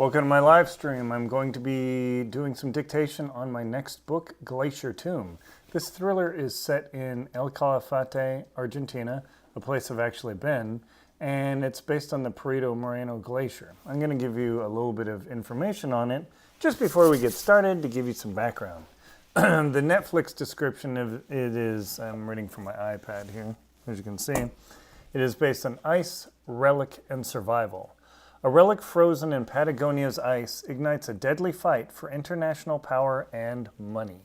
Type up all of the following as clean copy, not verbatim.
Welcome to my live stream. I'm going to be doing some dictation on my next book, Glacier Tomb. This thriller is set in El Calafate, Argentina, a place I've actually been, and it's based on the Perito Moreno Glacier. I'm going to give you a little bit of information on it just before we get started to give you some background. The Netflix description of it is, I'm reading from my iPad here, as you can see. It is based on ice, relic, and survival. A relic frozen in Patagonia's ice ignites a deadly fight for international power and money.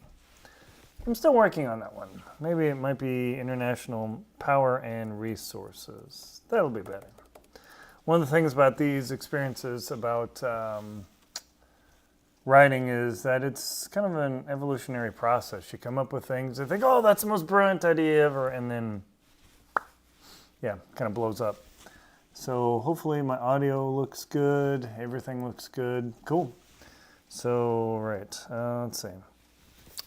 I'm still working on that one. Maybe it might be international power and resources. That'll be better. One of the things about these experiences about writing is that it's kind of an evolutionary process. You come up with things, you think, oh, that's the most brilliant idea ever, and then, yeah, kind of blows up. So hopefully my audio looks good, everything looks good. Cool. So, right, let's see.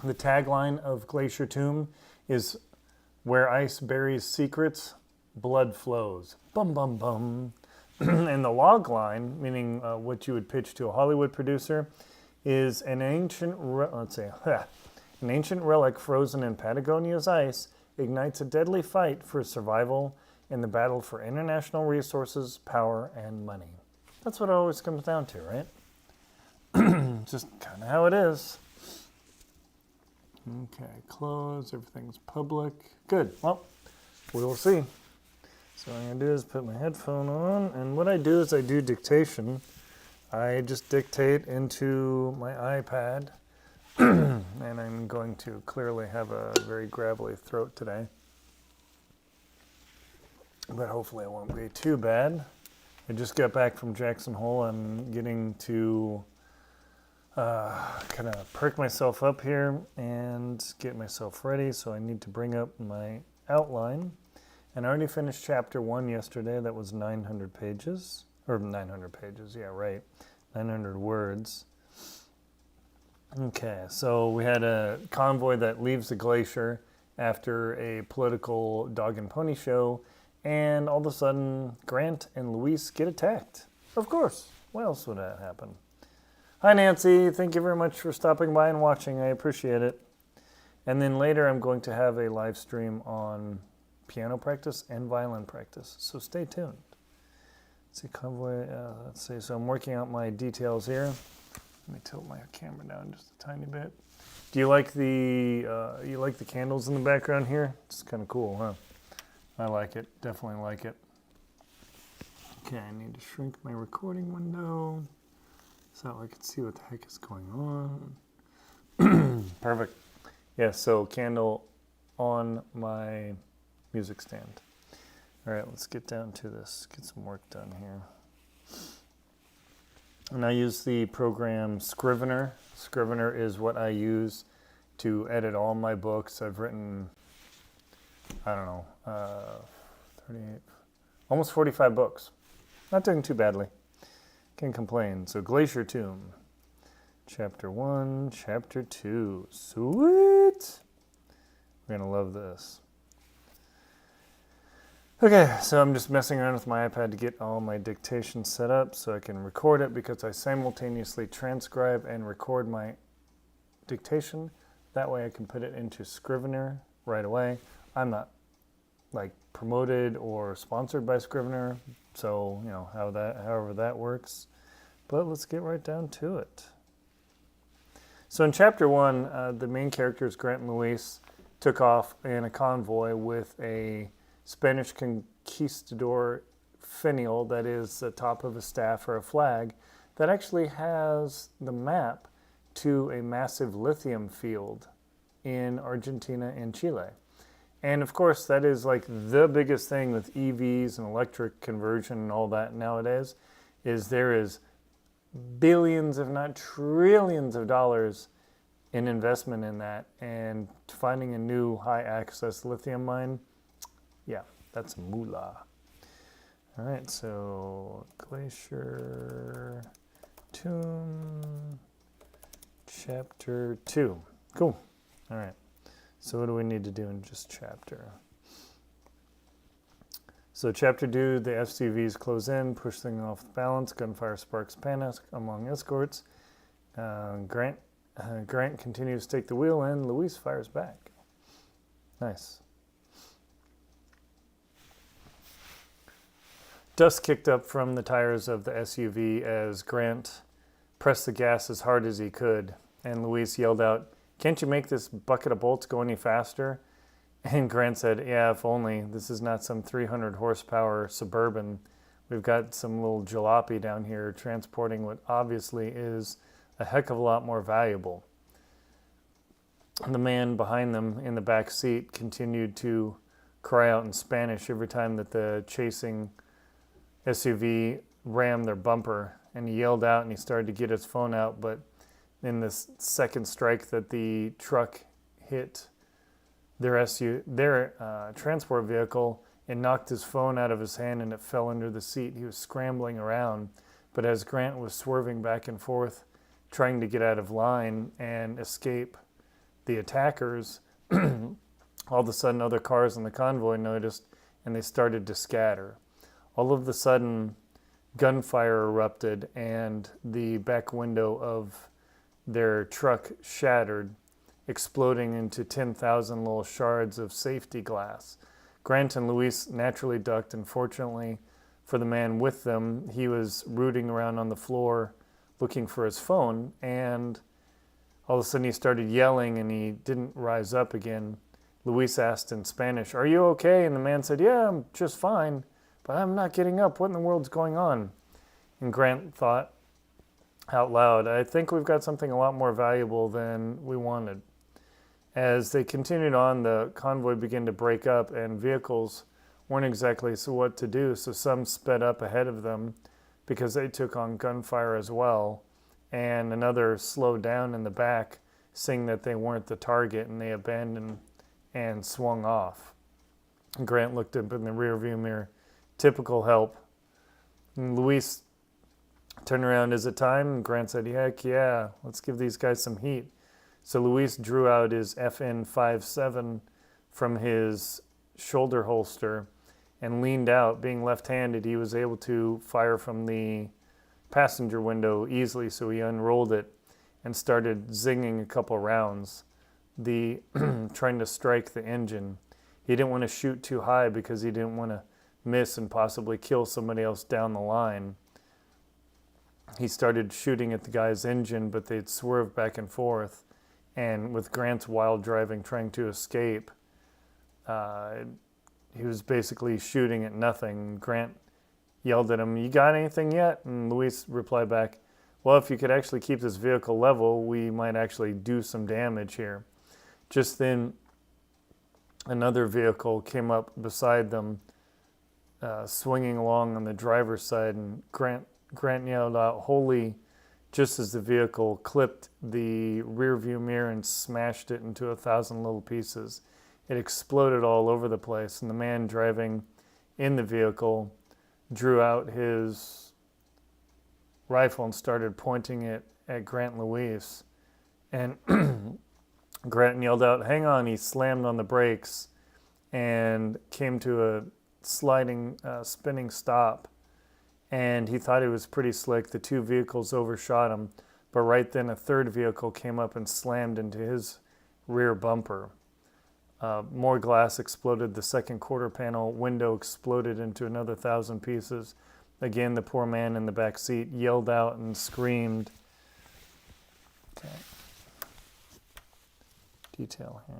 The tagline of Glacier Tomb is, "Where ice buries secrets, blood flows." Bum, bum, bum. And the log line, meaning what you would pitch to a Hollywood producer, is an ancient relic frozen in Patagonia's ice ignites a deadly fight for survival in the battle for international resources, power, and money. That's what it always comes down to, right? Just kind of how it is. Okay, close, everything's public. Good, well, we will see. So what I'm gonna do is put my headphone on, and what I do is I do dictation. I just dictate into my iPad, and I'm going to clearly have a very gravelly throat today. But hopefully it won't be too bad. I just got back from Jackson Hole. I'm getting to kind of perk myself up here and get myself ready. So I need to bring up my outline. And I already finished chapter 1 yesterday. That was 900 pages. Or 900 pages, yeah, right. 900 words. Okay, so we had a convoy that leaves the glacier after a political dog and pony show. And all of a sudden, Grant and Luis get attacked. Of course. Why else would that happen? Hi, Nancy. Thank you very much for stopping by and watching. I appreciate it. And then later, I'm going to have a live stream on piano practice and violin practice. So stay tuned. Let's see, convoy. Let's see. So I'm working out my details here. Let me tilt my camera down just a tiny bit. Do you like the candles in the background here? It's kind of cool, huh? I like it, definitely like it. Okay, I need to shrink my recording window so I can see what the heck is going on. Perfect. Yeah, so candle on my music stand. All right, let's get down to this, get some work done here. And I use the program Scrivener. Scrivener is what I use to edit all my books. I've written, I don't know, 38, almost 45 books. Not doing too badly. Can't complain. So Glacier Tomb, chapter 1, chapter 2. Sweet! We're gonna love this. Okay, so I'm just messing around with my iPad to get all my dictation set up so I can record it because I simultaneously transcribe and record my dictation. That way I can put it into Scrivener right away. I'm not like promoted or sponsored by Scrivener, so you know however that works. But let's get right down to it. So in chapter 1, the main characters, Grant and Luis, took off in a convoy with a Spanish conquistador finial that is the top of a staff or a flag that actually has the map to a massive lithium field in Argentina and Chile. And of course, that is like the biggest thing with EVs and electric conversion and all that nowadays, is there is billions, if not trillions of dollars in investment in that. And finding a new high access lithium mine, yeah, that's moolah. All right, so Glacier Tomb, chapter 2. Cool. All right. So what do we need to do in just chapter? So Chapter 2, the SUVs close in, push things off balance, gunfire sparks panic among escorts. Grant continues to take the wheel and Luis fires back. Nice. Dust kicked up from the tires of the SUV as Grant pressed the gas as hard as he could, and Luis yelled out, "Can't you make this bucket of bolts go any faster?" And Grant said, "Yeah, if only. This is not some 300 horsepower Suburban. We've got some little jalopy down here transporting what obviously is a heck of a lot more valuable." The man behind them in the back seat continued to cry out in Spanish every time that the chasing SUV rammed their bumper, and he yelled out and he started to get his phone out, but in this second strike that the truck hit their transport vehicle, it knocked his phone out of his hand and it fell under the seat. He was scrambling around, but as Grant was swerving back and forth, trying to get out of line and escape the attackers, all of a sudden other cars in the convoy noticed and they started to scatter. All of a sudden, gunfire erupted and the back window of their truck shattered, exploding into 10,000 little shards of safety glass. Grant and Luis naturally ducked, and fortunately for the man with them, he was rooting around on the floor looking for his phone, and all of a sudden he started yelling and he didn't rise up again. Luis asked in Spanish, "Are you okay?" And the man said, "Yeah, I'm just fine, but I'm not getting up. What in the world's going on?" And Grant thought out loud, "I think we've got something a lot more valuable than we wanted." As they continued on, the convoy began to break up and vehicles weren't exactly so what to do, so some sped up ahead of them because they took on gunfire as well, and another slowed down in the back, seeing that they weren't the target, and they abandoned and swung off. Grant looked up in the rearview mirror. Typical help. And Luis turned around, "Is it time?" And Grant said, "Heck yeah, let's give these guys some heat." So Luis drew out his FN-57 from his shoulder holster and leaned out. Being left-handed, he was able to fire from the passenger window easily, so he unrolled it and started zinging a couple rounds, trying to strike the engine. He didn't want to shoot too high because he didn't want to miss and possibly kill somebody else down the line. He started shooting at the guy's engine, but they'd swerve back and forth, and with Grant's wild driving trying to escape, he was basically shooting at nothing. Grant yelled at him, "You got anything yet?" And Luis replied back, "Well, if you could actually keep this vehicle level, we might actually do some damage here." Just then, another vehicle came up beside them, swinging along on the driver's side, and Grant yelled out, "Holy," just as the vehicle clipped the rear view mirror and smashed it into 1,000 little pieces. It exploded all over the place, and the man driving in the vehicle drew out his rifle and started pointing it at Grant and Luis. And Grant yelled out, "Hang on." He slammed on the brakes and came to a sliding, spinning stop. And he thought it was pretty slick. The two vehicles overshot him, but right then a third vehicle came up and slammed into his rear bumper. More glass exploded. The second quarter panel window exploded into another 1,000 pieces. Again, the poor man in the back seat yelled out and screamed. Okay. Detail here.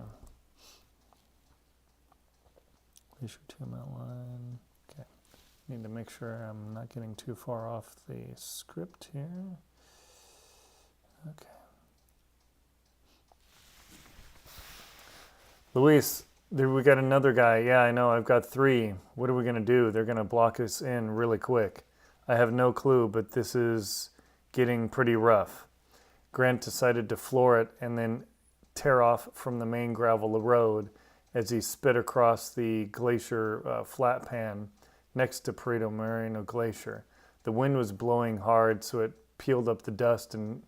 Glacier 2 outline. Okay. Need to make sure I'm not getting too far off the script here. Okay. Luis, we got another guy. Yeah, I know. I've got 3. What are we going to do? They're going to block us in really quick. I have no clue, but this is getting pretty rough. Grant decided to floor it and then tear off from the main gravel road as he sped across the Glacier flat pan next to Perito Moreno Glacier. The wind was blowing hard, so it peeled up the dust and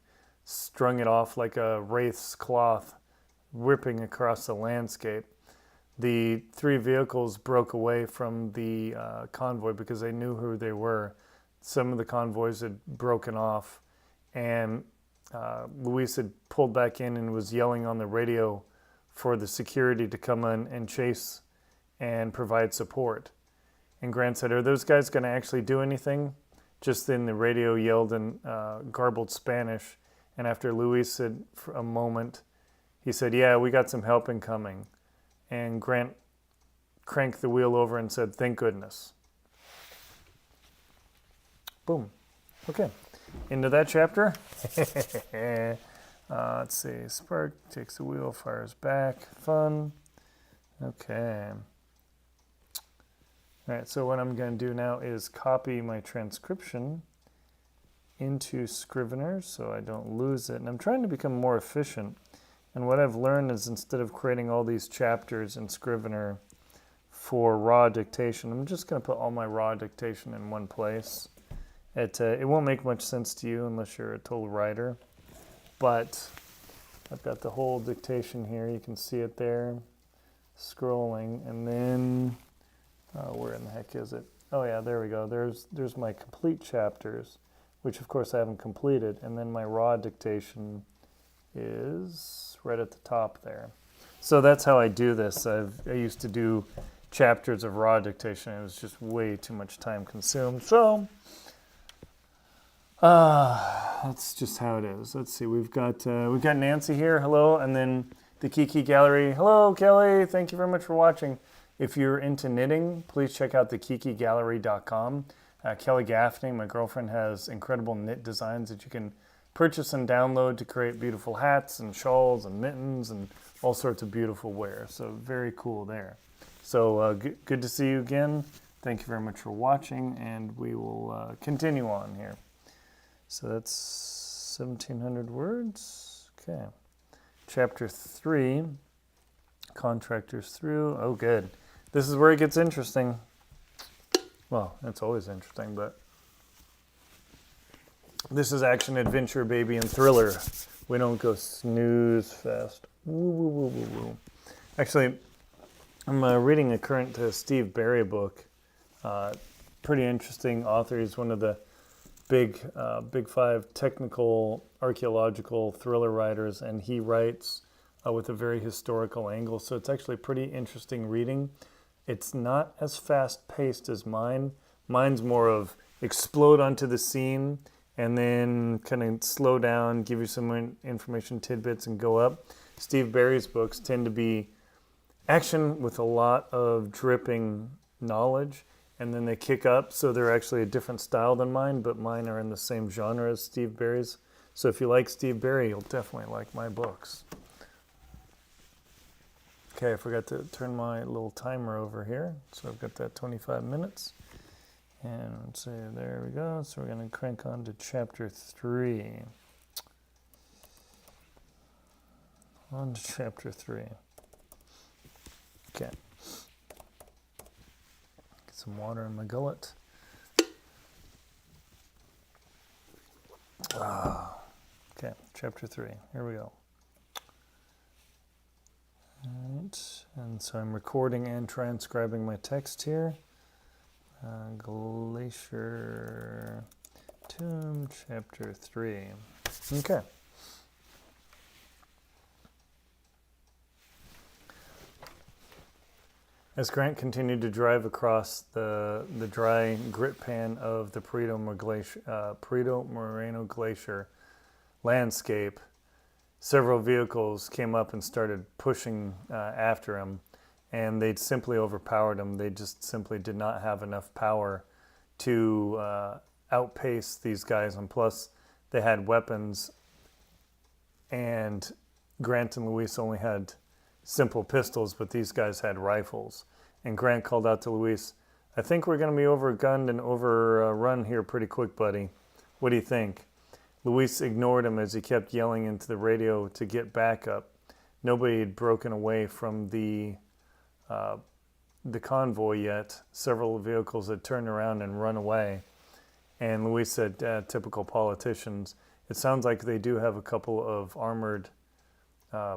strung it off like a wraith's cloth, whipping across the landscape. the 3 vehicles broke away from the convoy because they knew who they were. Some of the convoys had broken off, and Luis had pulled back in and was yelling on the radio for the security to come in and chase and provide support. And Grant said, "Are those guys going to actually do anything?" Just then the radio yelled in garbled Spanish, and after Luis said for a moment, he said, "Yeah, we got some help incoming." And Grant cranked the wheel over and said, "Thank goodness." Boom. Okay. Into that chapter. Let's see. Spark takes the wheel, fires back. Fun. Okay. All right, so what I'm going to do now is copy my transcription into Scrivener so I don't lose it. And I'm trying to become more efficient. And what I've learned is instead of creating all these chapters in Scrivener for raw dictation, I'm just going to put all my raw dictation in one place. It won't make much sense to you unless you're a total writer. But I've got the whole dictation here. You can see it there, scrolling. And then, where in the heck is it? Oh yeah, there we go. There's my complete chapters, which of course I haven't completed. And then my raw dictation is right at the top there. So that's how I do this. I used to do chapters of raw dictation. It was just way too much time consumed. So that's just how it is. Let's see. We've got Nancy here. Hello, and then the Kiki Gallery. Hello, Kelly. Thank you very much for watching. If you're into knitting, please check out the kikigallery.com. Kelly Gaffney, my girlfriend, has incredible knit designs that you can purchase and download to create beautiful hats and shawls and mittens and all sorts of beautiful wear. So very cool there. So good to see you again. Thank you very much for watching, and we will continue on here. So that's 1,700 words. Okay. Chapter 3, contractors through. Oh, good. This is where it gets interesting. Well, it's always interesting, but this is action, adventure, baby, and thriller. We don't go snooze fest. Woo, woo, woo, woo, woo. Actually, I'm reading a current Steve Berry book. Pretty interesting author. He's one of the big 5 technical archaeological thriller writers, and he writes with a very historical angle. So it's actually pretty interesting reading. It's not as fast-paced as mine. Mine's more of explode onto the scene and then kind of slow down, give you some information tidbits, and go up. Steve Berry's books tend to be action with a lot of dripping knowledge, and then they kick up, so they're actually a different style than mine, but mine are in the same genre as Steve Berry's. So if you like Steve Berry, you'll definitely like my books. Okay, I forgot to turn my little timer over here, so I've got that 25 minutes. And let's see, there we go. So we're going to crank on to chapter 3. On to chapter 3. Okay. Get some water in my gullet. Okay, chapter 3. Here we go. All right, and so I'm recording and transcribing my text here. Glacier Tomb, chapter 3. Okay. As Grant continued to drive across the dry grit pan of the Perito Moreno Glacier landscape, several vehicles came up and started pushing after him, and they'd simply overpowered him. They just simply did not have enough power to outpace these guys, and plus they had weapons, and Grant and Luis only had simple pistols, but these guys had rifles. And Grant called out to Luis, "I think we're going to be overgunned and overrun here pretty quick, buddy. What do you think?" Luis ignored him as he kept yelling into the radio to get backup. Nobody had broken away from the convoy yet. Several vehicles had turned around and run away. And Luis said, typical politicians, "It sounds like they do have a couple of armored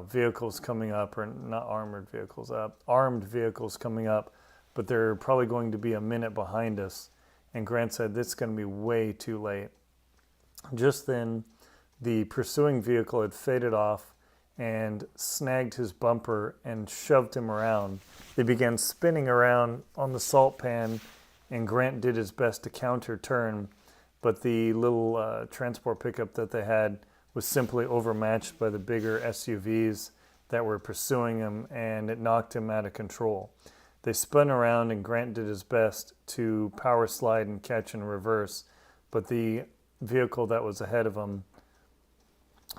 vehicles coming up, or not armored vehicles, armed vehicles coming up, but they're probably going to be a minute behind us. And Grant said, this is going to be way too late. Just then, the pursuing vehicle had faded off and snagged his bumper and shoved him around. They began spinning around on the salt pan, and Grant did his best to counter turn, but the little transport pickup that they had was simply overmatched by the bigger SUVs that were pursuing him, and it knocked him out of control. They spun around, and Grant did his best to power slide and catch in reverse, but the vehicle that was ahead of him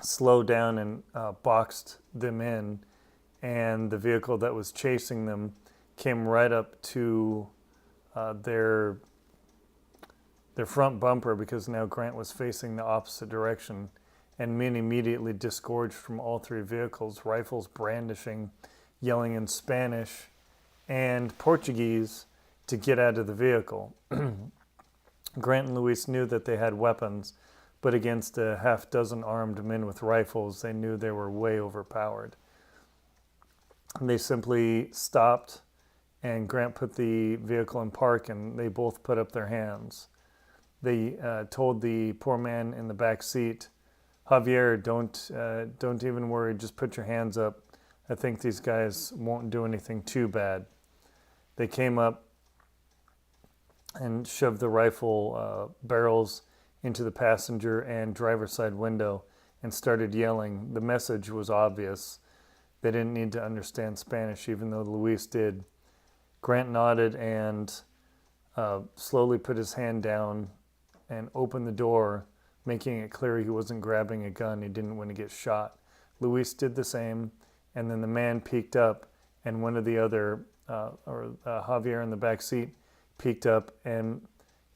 slowed down and boxed them in, and the vehicle that was chasing them came right up to their front bumper, because now Grant was facing the opposite direction, and men immediately disgorged from all three vehicles, rifles brandishing, yelling in Spanish and Portuguese to get out of the vehicle. Grant and Luis knew that they had weapons, but against a half dozen armed men with rifles, they knew they were way overpowered. They simply stopped, and Grant put the vehicle in park, and they both put up their hands. They told the poor man in the back seat, Javier, don't even worry, just put your hands up. I think these guys won't do anything too bad. They came up and shoved the rifle barrels into the passenger and driver's side window and started yelling. The message was obvious. They didn't need to understand Spanish, even though Luis did. Grant nodded and slowly put his hand down and opened the door, making it clear he wasn't grabbing a gun. He didn't want to get shot. Luis did the same, and then the man peeked up, and one of the other, Javier in the back seat, peeked up, and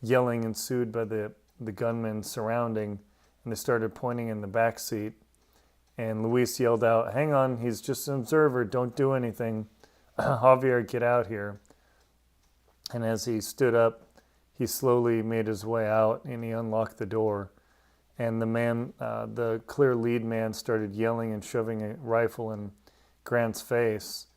yelling ensued by the gunmen surrounding, and they started pointing in the back seat. And Luis yelled out, hang on, he's just an observer, don't do anything. Javier, get out here. And as he stood up, he slowly made his way out, and he unlocked the door. And the man, the clear lead man, started yelling and shoving a rifle in Grant's face.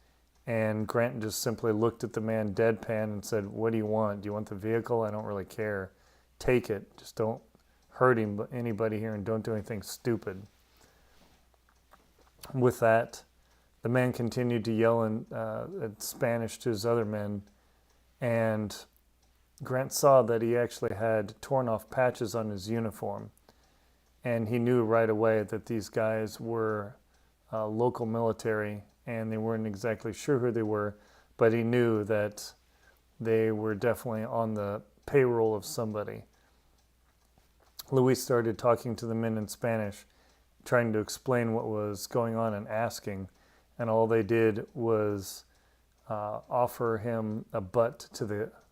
And Grant just simply looked at the man deadpan and said, what do you want? Do you want the vehicle? I don't really care. Take it. Just don't hurt anybody here, and don't do anything stupid. With that, the man continued to yell in Spanish to his other men, and Grant saw that he actually had torn off patches on his uniform, and he knew right away that these guys were local military, and they weren't exactly sure who they were, but he knew that they were definitely on the payroll of somebody. Luis started talking to the men in Spanish, trying to explain what was going on and asking, and all they did was offer him a butt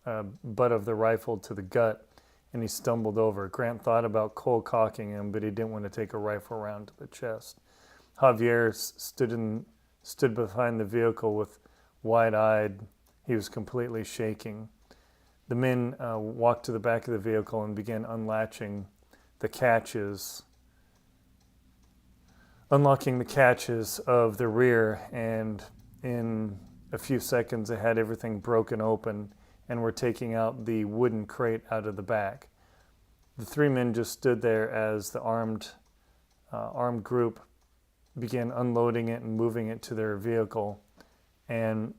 of the rifle to the gut, and he stumbled over. Grant thought about cold cocking him, but he didn't want to take a rifle round to the chest. Javier stood behind the vehicle with wide-eyed. He was completely shaking. The men walked to the back of the vehicle and began unlocking the catches of the rear, and in a few seconds they had everything broken open and were taking out the wooden crate out of the back. The three men just stood there as the armed group began unloading it and moving it to their vehicle, and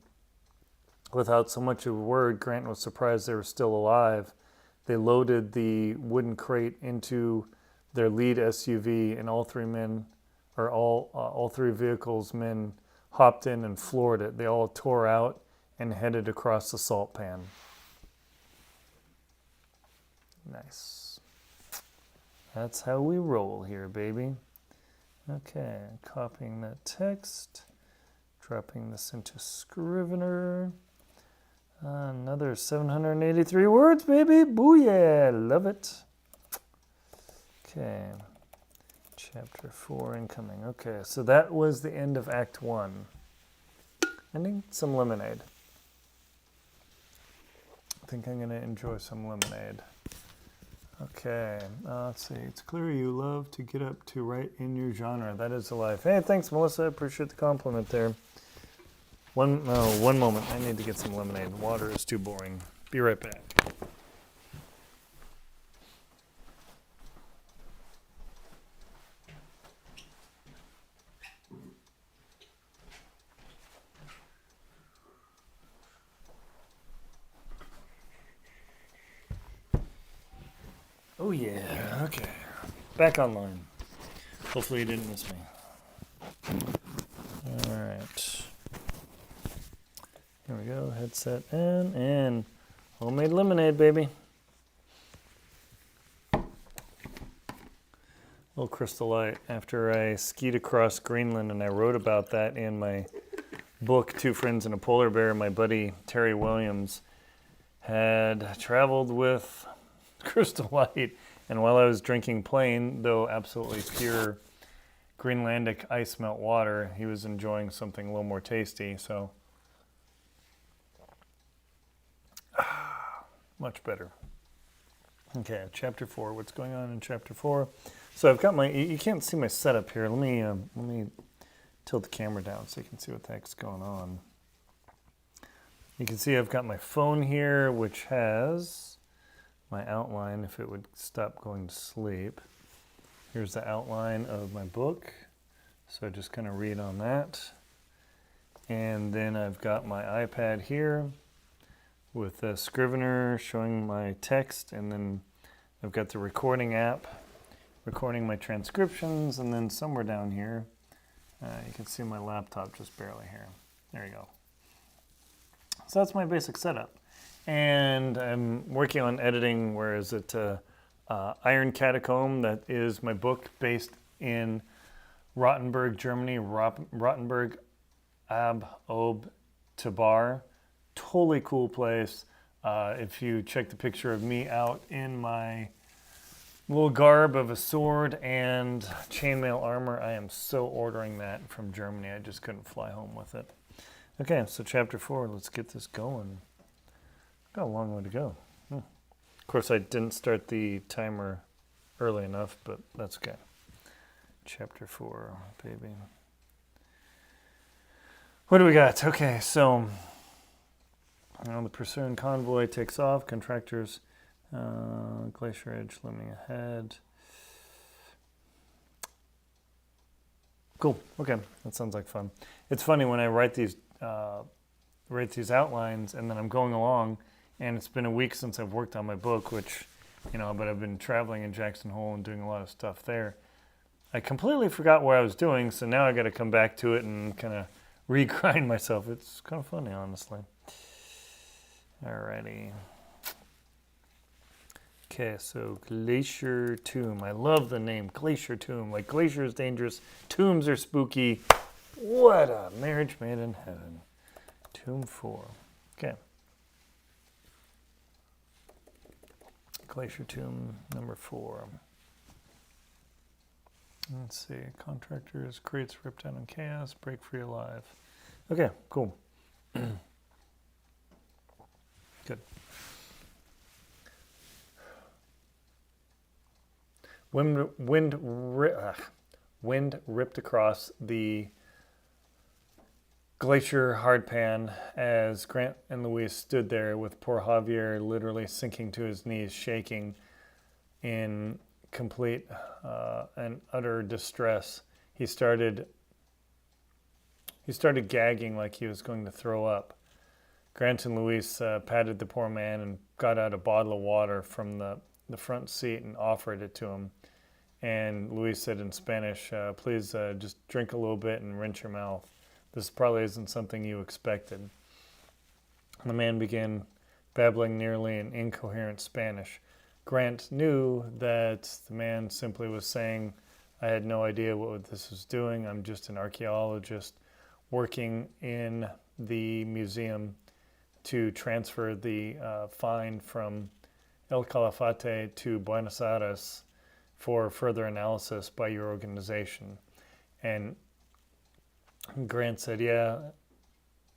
without so much of a word, Grant was surprised they were still alive. They loaded the wooden crate into their lead SUV, and all three vehicles men hopped in and floored it. They all tore out and headed across the salt pan. Nice. That's how we roll here, baby. Okay, copying that text, dropping this into Scrivener. Another 783 words, baby. Booyah, love it. Okay, chapter 4 incoming. Okay, so that was the end of Act 1. Ending some lemonade. I think I'm going to enjoy some lemonade. Okay. Okay, let's see. It's clear you love to get up to write in your genre. That is the life. Hey, thanks, Melissa. Appreciate the compliment there. One moment. I need to get some lemonade. Water is too boring. Be right back. Oh yeah, okay. Back online. Hopefully you didn't miss me. Alright. Here we go, headset and homemade lemonade, baby. Little Crystal Light. After I skied across Greenland, and I wrote about that in my book, Two Friends and a Polar Bear, my buddy Terry Williams had traveled with Crystal Light, and while I was drinking plain, though absolutely pure Greenlandic ice melt water, he was enjoying something a little more tasty, so much better. Okay, chapter 4. What's going on in chapter 4? So I've got my, you can't see my setup here. Let me tilt the camera down so you can see what the heck's going on. You can see I've got my phone here, which has my outline, if it would stop going to sleep. Here's the outline of my book. So just kind of read on that. And then I've got my iPad here with a Scrivener showing my text, and then I've got the recording app recording my transcriptions, and then somewhere down here you can see my laptop just barely here. There you go. So that's my basic setup. And I'm working on editing, where is it? Iron Catacomb, that is my book based in Rottenburg, Germany. Rottenburg ab Ob Tabar. Totally cool place. If you check the picture of me out in my little garb of a sword and chainmail armor, I am so ordering that from Germany. I just couldn't fly home with it. Okay, so chapter 4, let's get this going. Got a long way to go. Of course, I didn't start the timer early enough, but that's okay. Chapter 4, baby. What do we got? Okay, so the pursuing convoy takes off. Contractors, Glacier Edge looming ahead. Cool. Okay, that sounds like fun. It's funny when I write these outlines, and then I'm going along. And it's been a week since I've worked on my book, which, but I've been traveling in Jackson Hole and doing a lot of stuff there. I completely forgot what I was doing, so now I got to come back to it and kind of re-grind myself. It's kind of funny, honestly. Alrighty. Okay, so Glacier Tomb. I love the name, Glacier Tomb. Like, Glacier is dangerous, tombs are spooky. What a marriage made in heaven. Tomb 4. Okay. Glacier Tomb number 4. Let's see. Contractors, crates ripped down in chaos, break free alive. Okay, cool. Good. Wind ripped across the glacier hardpan as Grant and Louise stood there, with poor Javier literally sinking to his knees, shaking in complete and utter distress. He started gagging like he was going to throw up. Grant and Louise patted the poor man and got out a bottle of water from the front seat and offered it to him. And Louise said in Spanish, please just drink a little bit and rinse your mouth. This probably isn't something you expected. The man began babbling nearly in incoherent Spanish. Grant knew that the man simply was saying, I had no idea what this was doing. I'm just an archaeologist working in the museum to transfer the find from El Calafate to Buenos Aires for further analysis by your organization. And Grant said, yeah,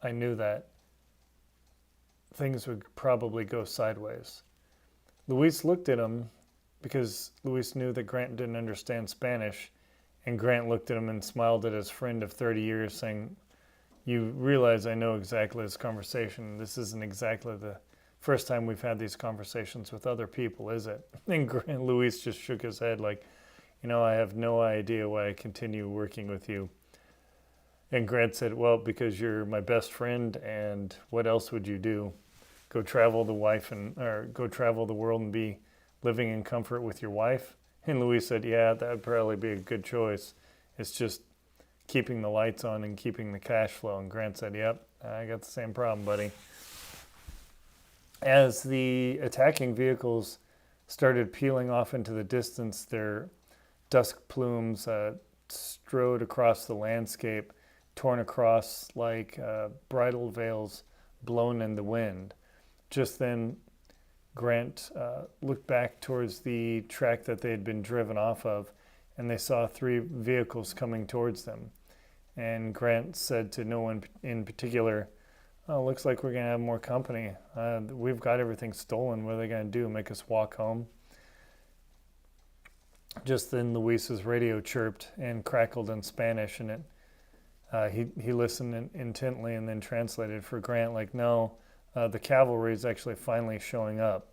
I knew that. Things would probably go sideways. Luis looked at him because Luis knew that Grant didn't understand Spanish, and Grant looked at him and smiled at his friend of 30 years, saying, "You realize I know exactly this conversation. This isn't exactly the first time we've had these conversations with other people, is it?" And Luis just shook his head like, "I have no idea why I continue working with you." And Grant said, "Well, because you're my best friend, and what else would you do? Go travel the world and be living in comfort with your wife?" And Luis said, "Yeah, that would probably be a good choice. It's just keeping the lights on and keeping the cash flow." And Grant said, "Yep, I got the same problem, buddy." As the attacking vehicles started peeling off into the distance, their dusk plumes strode across the landscape, torn across like bridal veils blown in the wind. Just then, Grant looked back towards the track that they had been driven off of, and they saw 3 vehicles coming towards them. And Grant said to no one in particular, "Oh, looks like we're going to have more company. We've got everything stolen. What are they going to do, make us walk home?" Just then, Luis's radio chirped and crackled in Spanish, and he listened intently and then translated for Grant like, "No, the cavalry is actually finally showing up."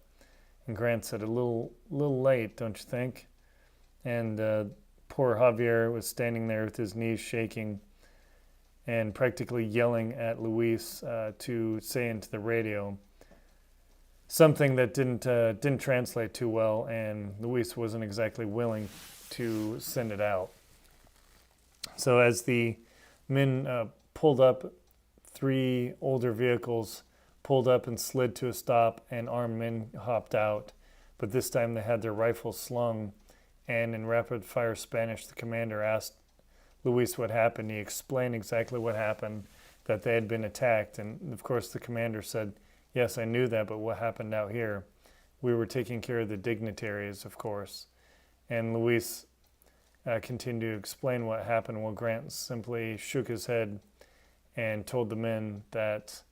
And Grant said, "A little late, don't you think?" And poor Javier was standing there with his knees shaking and practically yelling at Luis to say into the radio something that didn't translate too well, and Luis wasn't exactly willing to send it out. So as the men pulled up, 3 older vehicles pulled up and slid to a stop, and armed men hopped out. But this time they had their rifles slung, and in rapid-fire Spanish, the commander asked Luis what happened. He explained exactly what happened, that they had been attacked. And, of course, the commander said, "Yes, I knew that, but what happened out here? We were taking care of the dignitaries, of course." And Luis continued to explain what happened while Grant simply shook his head and told the men that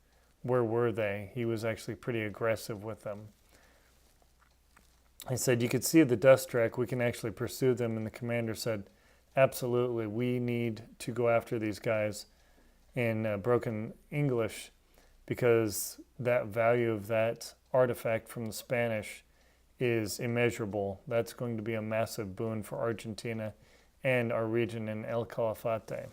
where were they? He was actually pretty aggressive with them. He said, "You could see the dust track. We can actually pursue them." And the commander said, "Absolutely. We need to go after these guys," in broken English, because that value of that artifact from the Spanish is immeasurable. That's going to be a massive boon for Argentina and our region in El Calafate.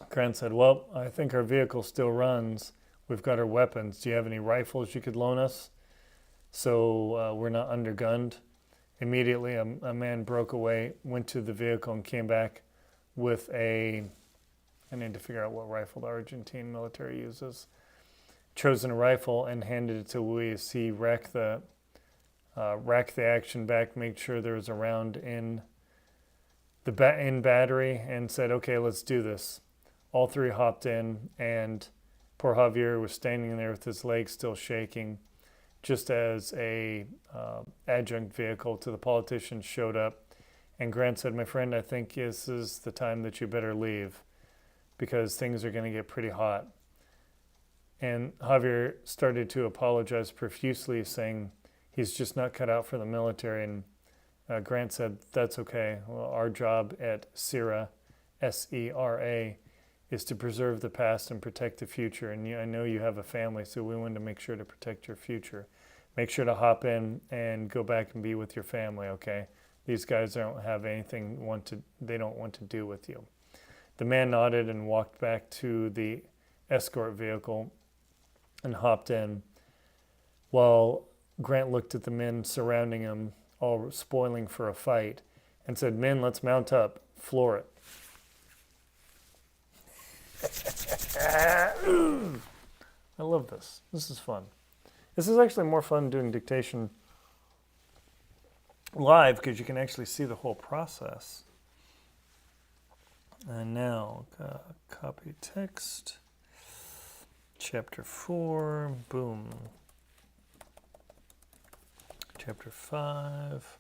Grant said, "Well, I think our vehicle still runs. We've got our weapons. Do you have any rifles you could loan us so we're not undergunned?" Immediately, a man broke away, went to the vehicle, and came back with I need to figure out what rifle the Argentine military uses. Chosen a rifle and handed it to Luis. He racked the action back, made sure there was a round in battery, and said, "Okay, let's do this." All 3 hopped in, and poor Javier was standing there with his legs still shaking, just as a adjunct vehicle to the politicians showed up. And Grant said, "My friend, I think this is the time that you better leave, because things are going to get pretty hot." And Javier started to apologize profusely, saying he's just not cut out for the military. And Grant said, "That's okay. Well, our job at SERA, SERA, is to preserve the past and protect the future. And I know you have a family, so we want to make sure to protect your future. Make sure to hop in and go back and be with your family, okay? These guys don't have anything they don't want to do with you." The man nodded and walked back to the escort vehicle and hopped in, while Grant looked at the men surrounding him, all spoiling for a fight, and said, "Men, let's mount up. Floor it." I love this. This is fun. This is actually more fun doing dictation live, because you can actually see the whole process. And now, copy text. Chapter 4, boom. Chapter 5.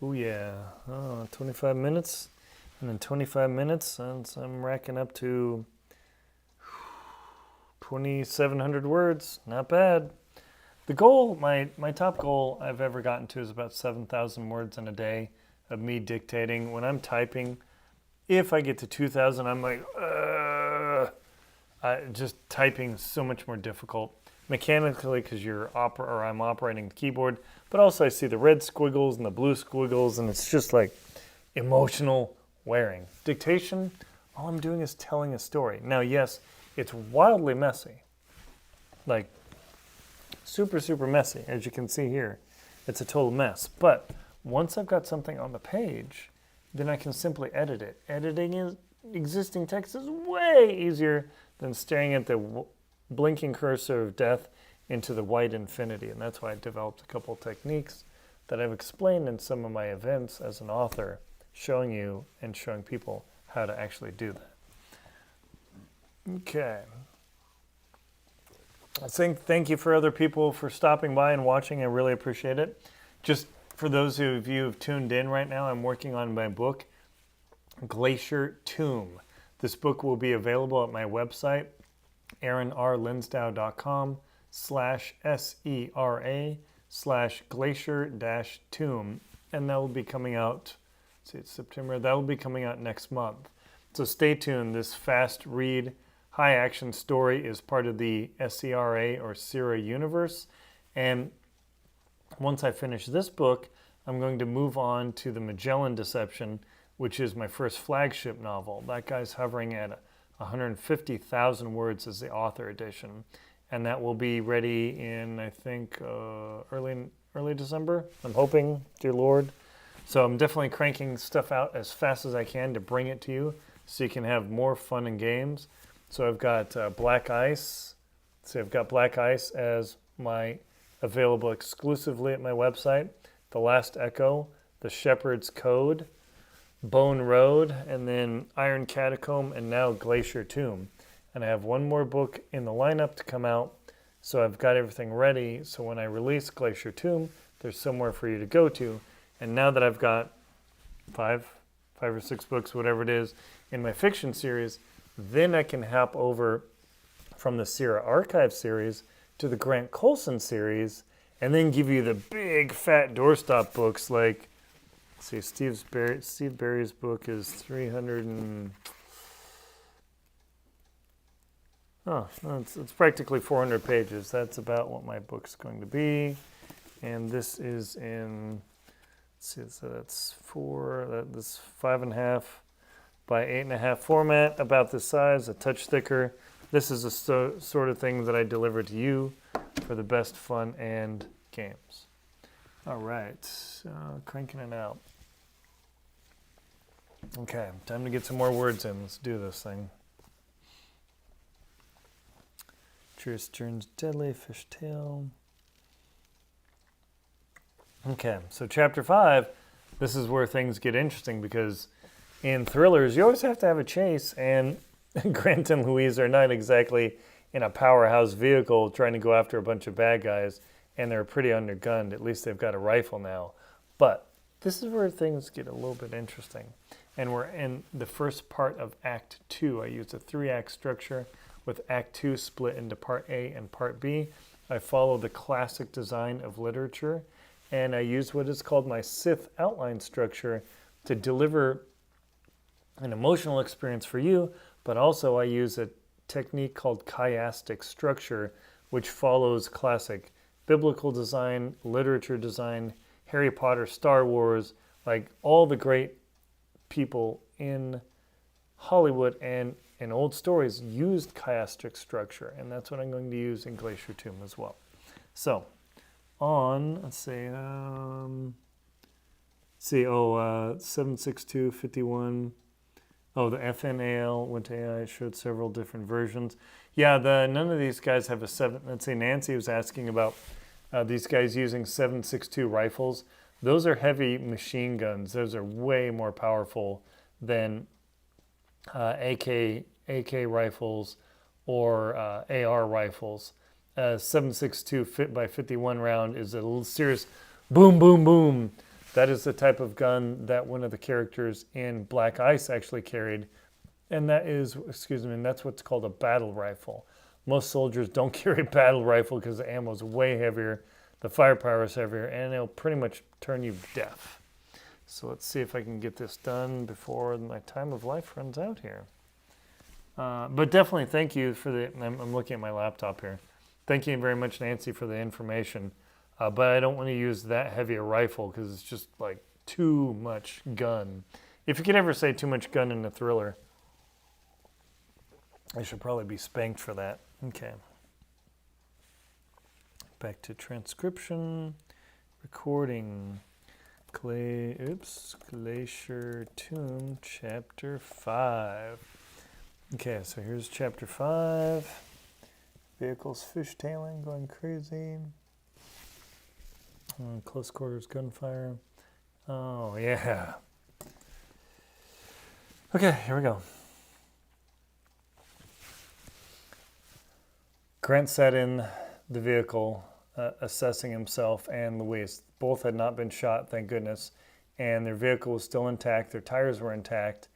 Oh yeah, 25 minutes. And in 25 minutes, I'm racking up to 2,700 words. Not bad. The goal, my top goal I've ever gotten to is about 7,000 words in a day of me dictating. When I'm typing, if I get to 2,000, I'm like, just typing is so much more difficult mechanically because I'm operating the keyboard, but also I see the red squiggles and the blue squiggles, and it's just like emotional wearing. Dictation, all I'm doing is telling a story. Now, yes, it's wildly messy, like super, super messy, as you can see here. It's a total mess, but once I've got something on the page, then I can simply edit it. Editing existing text is way easier than staring at the blinking cursor of death into the white infinity. And that's why I developed a couple techniques that I've explained in some of my events as an author, showing you and showing people how to actually do that. Okay. Thank you for other people for stopping by and watching. I really appreciate it. Just for those of you who've tuned in right now, I'm working on my book, Glacier Tomb. This book will be available at my website, aaronrlinsdau.com/SERA/glacier-tomb. And that will be coming out, it's September, that will be coming out next month. So stay tuned. This fast read, high action story is part of the SERA or SERA universe. And once I finish this book, I'm going to move on to the Magellan Deception, which is my first flagship novel. That guy's hovering at 150,000 words as the author edition. And that will be ready in, I think, early December. I'm hoping, dear Lord. So I'm definitely cranking stuff out as fast as I can to bring it to you so you can have more fun and games. So I've got Black Ice. So I've got Black Ice as my available exclusively at my website. The Last Echo, The Shepherd's Code, Bone Road, and then Iron Catacomb, and now Glacier Tomb. And I have one more book in the lineup to come out, so I've got everything ready. So when I release Glacier Tomb, there's somewhere for you to go to. And now that I've got five or six books, whatever it is, in my fiction series, then I can hop over from the SERA Archives series to the Grant Colson series, and then give you the big fat doorstop books like, let's see, Steve Berry's book is 300 and it's practically 400 pages. That's about what my book's going to be. And this is in, let's see, so that's this 5.5 by 8.5 format, about this size, a touch thicker. This is the sort of thing that I deliver to you for the best fun and games. All right, cranking it out. Okay, time to get some more words in. Let's do this thing. Cheers turns deadly, fishtail. Okay, so chapter 5, this is where things get interesting, because in thrillers, you always have to have a chase, and Grant and Louise are not exactly in a powerhouse vehicle trying to go after a bunch of bad guys, and they're pretty undergunned. At least they've got a rifle now. But this is where things get a little bit interesting. And we're in the first part of Act 2. I use a 3-act structure with Act 2 split into Part A and Part B. I follow the classic design of literature, and I use what is called my Sith outline structure to deliver an emotional experience for you, but also I use a technique called chiastic structure, which follows classic biblical design, literature design, Harry Potter, Star Wars, like all the great people in Hollywood and in old stories used chiastic structure, and that's what I'm going to use in Glacier Tomb as well. So, on, let's see, 76251. Oh, the FNAL went to AI, showed several different versions. Yeah, none of these guys have a 7. Let's say Nancy was asking about these guys using 7.62 rifles. Those are heavy machine guns. Those are way more powerful than AK rifles or AR rifles. 7.62 by 51 round is a little serious boom, boom, boom. That is the type of gun that one of the characters in Black Ice actually carried. And that is, and that's what's called a battle rifle. Most soldiers don't carry a battle rifle because the ammo is way heavier, the firepower is heavier, and it'll pretty much turn you deaf. So let's see if I can get this done before my time of life runs out here. But definitely thank you for the, I'm looking at my laptop here. Thank you very much, Nancy, for the information. But I don't want to use that heavy a rifle because it's just like too much gun. If you could ever say too much gun in a thriller, I should probably be spanked for that. Okay. Back to transcription, recording. Glacier Tomb, Chapter 5. Okay, so here's Chapter 5. Vehicles fishtailing, going crazy. Close quarters gunfire. Oh, yeah. Okay, here we go. Grant sat in the vehicle, assessing himself and Luis. Both had not been shot, thank goodness, and their vehicle was still intact. Their tires were intact.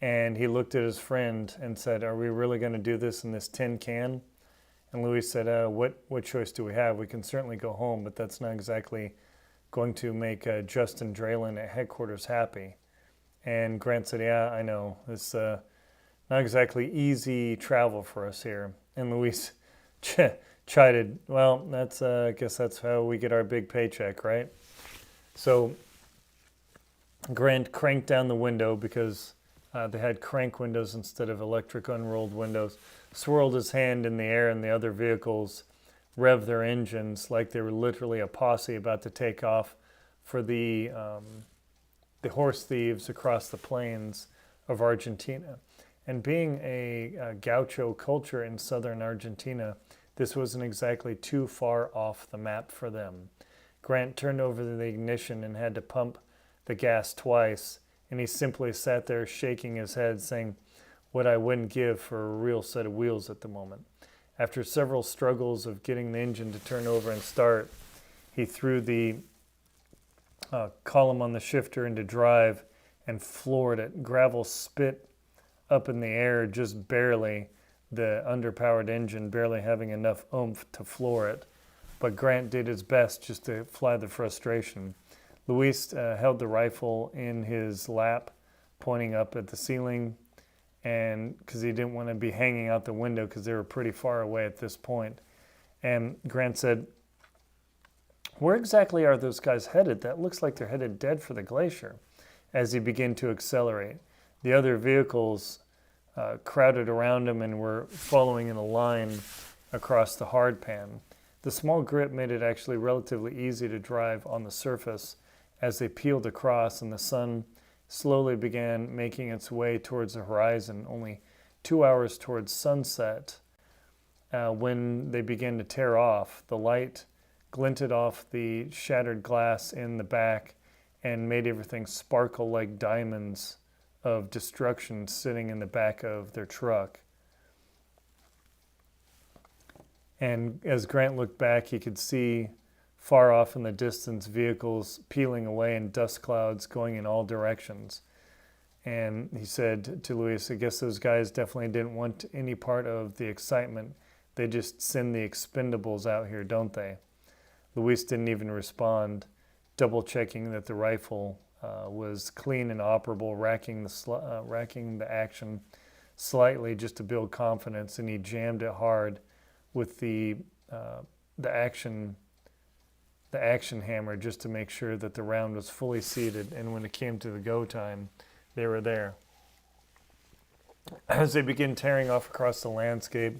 And he looked at his friend and said, "Are we really going to do this in this tin can?" And Luis said, what choice do we have? We can certainly go home, but that's not exactly going to make Justin Draylen at headquarters happy. And Grant said, "Yeah, I know. It's not exactly easy travel for us here." And Luis chided, "Well, that's I guess that's how we get our big paycheck, right?" So Grant cranked down the window because they had crank windows instead of electric unrolled windows, swirled his hand in the air, and the other vehicles revved their engines like they were literally a posse about to take off for the horse thieves across the plains of Argentina. And being a gaucho culture in southern Argentina, this wasn't exactly too far off the map for them. Grant turned over the ignition and had to pump the gas twice, and he simply sat there shaking his head, saying, "What I wouldn't give for a real set of wheels at the moment." After several struggles of getting the engine to turn over and start, he threw the column on the shifter into drive and floored it. Gravel spit up in the air just barely, the underpowered engine barely having enough oomph to floor it. But Grant did his best just to fly the frustration. Luis held the rifle in his lap, pointing up at the ceiling, and because he didn't want to be hanging out the window because they were pretty far away at this point. And Grant said, "Where exactly are those guys headed? That looks like they're headed dead for the glacier." As he began to accelerate, the other vehicles crowded around him and were following in a line across the hardpan. The small grip made it actually relatively easy to drive on the surface as they peeled across, and the sun slowly began making its way towards the horizon, only 2 hours towards sunset. When they began to tear off, the light glinted off the shattered glass in the back and made everything sparkle like diamonds of destruction sitting in the back of their truck. And as Grant looked back, he could see far off in the distance vehicles peeling away and dust clouds going in all directions. And he said to Luis, "I guess those guys definitely didn't want any part of the excitement. They just send the expendables out here, don't they?" Luis didn't even respond, double-checking that the rifle was clean and operable, racking the action slightly just to build confidence, and he jammed it hard with the action hammer just to make sure that the round was fully seated, and when it came to the go time, they were there. As they began tearing off across the landscape,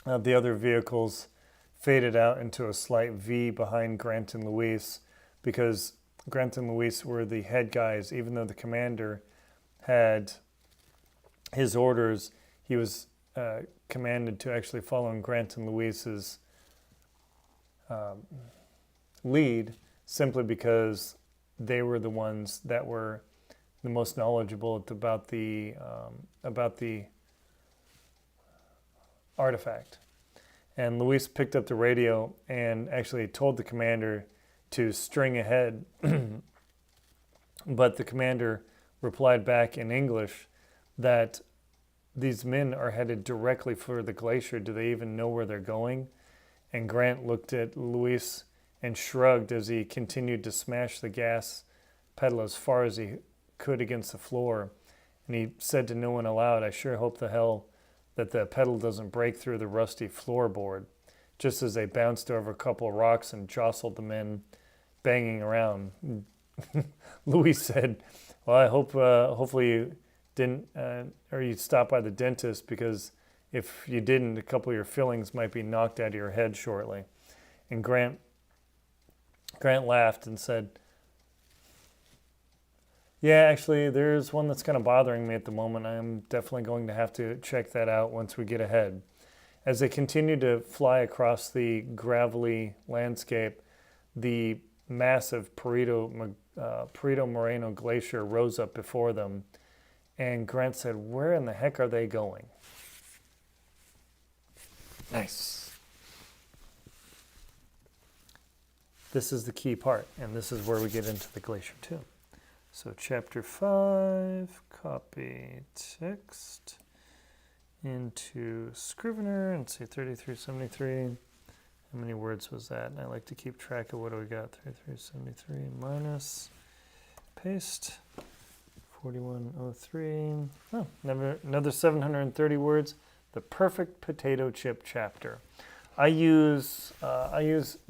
the other vehicles faded out into a slight V behind Grant and Luis, because Grant and Luis were the head guys. Even though the commander had his orders, he was commanded to actually follow in Grant and Luis's lead, simply because they were the ones that were the most knowledgeable about the artifact. And Luis picked up the radio and actually told the commander to string ahead, but the commander replied back in English that these men are headed directly for the glacier. Do they even know where they're going? And Grant looked at Luis and shrugged as he continued to smash the gas pedal as far as he could against the floor. And he said to no one aloud, I sure hope the hell that the pedal doesn't break through the rusty floorboard, just as they bounced over a couple of rocks and jostled the men banging around. Luis said, well, I hope, hopefully you didn't, or you stopped by the dentist, because if you didn't, a couple of your fillings might be knocked out of your head shortly. And Grant laughed and said, yeah, actually, there's one that's kind of bothering me at the moment. I'm definitely going to have to check that out once we get ahead. As they continued to fly across the gravelly landscape, the massive Perito Moreno Glacier rose up before them, and Grant said, where in the heck are they going? Nice. This is the key part, and this is where we get into the glacier too. So chapter 5, copy text into Scrivener, and say 3373. How many words was that? And I like to keep track of what do we got. 3373 minus paste 4103. Oh, another 730 words. The perfect potato chip chapter. I use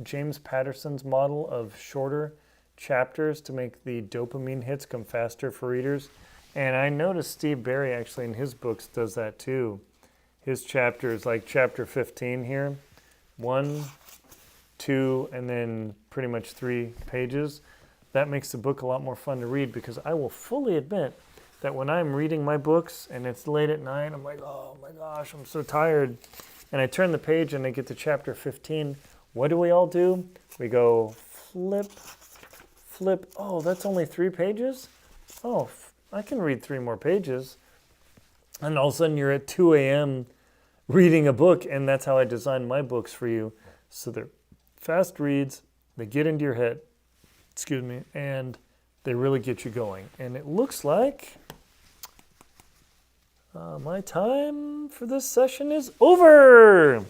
James Patterson's model of shorter chapters to make the dopamine hits come faster for readers. And I noticed Steve Berry actually in his books does that too. His chapters, like chapter 15 here, 1, 2, and then pretty much 3 pages. That makes the book a lot more fun to read, because I will fully admit that when I'm reading my books and it's late at night, I'm like, oh my gosh, I'm so tired. And I turn the page and I get to chapter 15. What do we all do? We go flip, flip. Oh, that's only 3 pages? Oh, I can read 3 more pages. And all of a sudden you're at 2 a.m. reading a book, and that's how I design my books for you. So they're fast reads, they get into your head, and they really get you going. And it looks like my time for this session is over.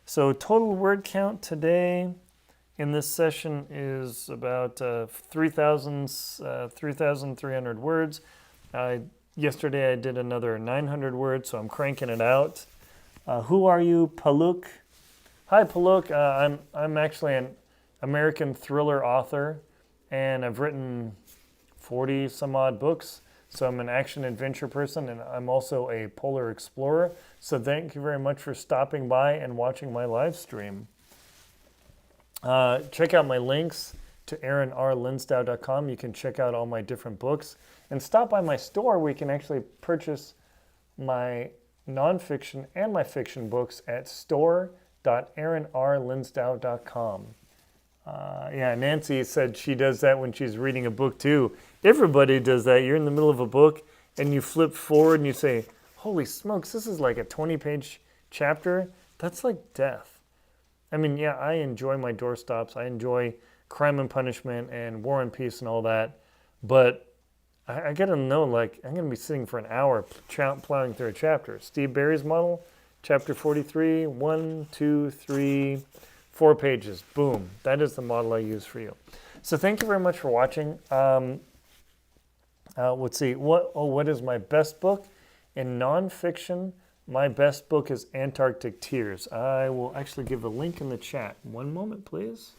So total word count today in this session is about 3,300 words. Yesterday I did another 900 words, so I'm cranking it out. Who are you, Paluk? Hi, Paluk. I'm actually an American thriller author, and I've written 40 some odd books. So I'm an action adventure person, and I'm also a polar explorer. So thank you very much for stopping by and watching my live stream. Check out my links to aaronrlinsdau.com. You can check out all my different books, and stop by my store where you can actually purchase my nonfiction and my fiction books at store.aaronrlinsdau.com. Yeah, Nancy said she does that when she's reading a book too. Everybody does that. You're in the middle of a book and you flip forward and you say, holy smokes, this is like a 20-page chapter. That's like death. I mean, yeah, I enjoy my doorstops. I enjoy Crime and Punishment and War and Peace and all that. But I got to know, like, I'm going to be sitting for an hour plowing through a chapter. Steve Berry's model, chapter 43, 1, 2, 3, 4 pages. Boom. That is the model I use for you. So thank you very much for watching. Let's see. What is my best book? In nonfiction, my best book is Antarctic Tears. I will actually give a link in the chat. One moment, please.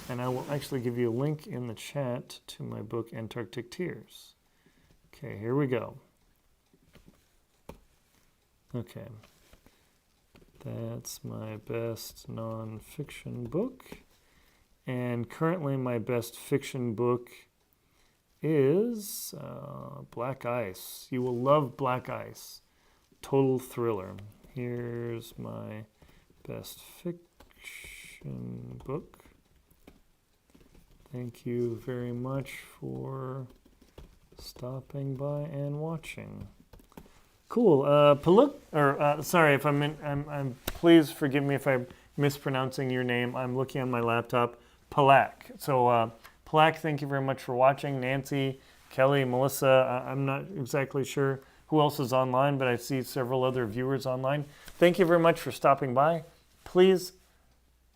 And I will actually give you a link in the chat to my book, Antarctic Tears. Okay, here we go. Okay. That's my best nonfiction book. And currently my best fiction book is Black Ice. You will love Black Ice. Total thriller. Here's my best fiction book. Thank you very much for stopping by and watching. Cool. Paluk, or sorry if I'm please forgive me if I'm mispronouncing your name. I'm looking on my laptop. Palak. So Palak, thank you very much for watching. Nancy, Kelly, Melissa, I'm not exactly sure who else is online, but I see several other viewers online. Thank you very much for stopping by. Please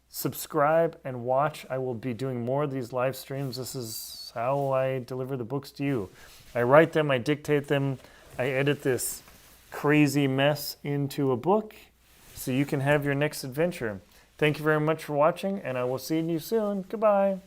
subscribe and watch. I will be doing more of these live streams. This is how I deliver the books to you. I write them, I dictate them, I edit this crazy mess into a book so you can have your next adventure. Thank you very much for watching, and I will see you soon. Goodbye.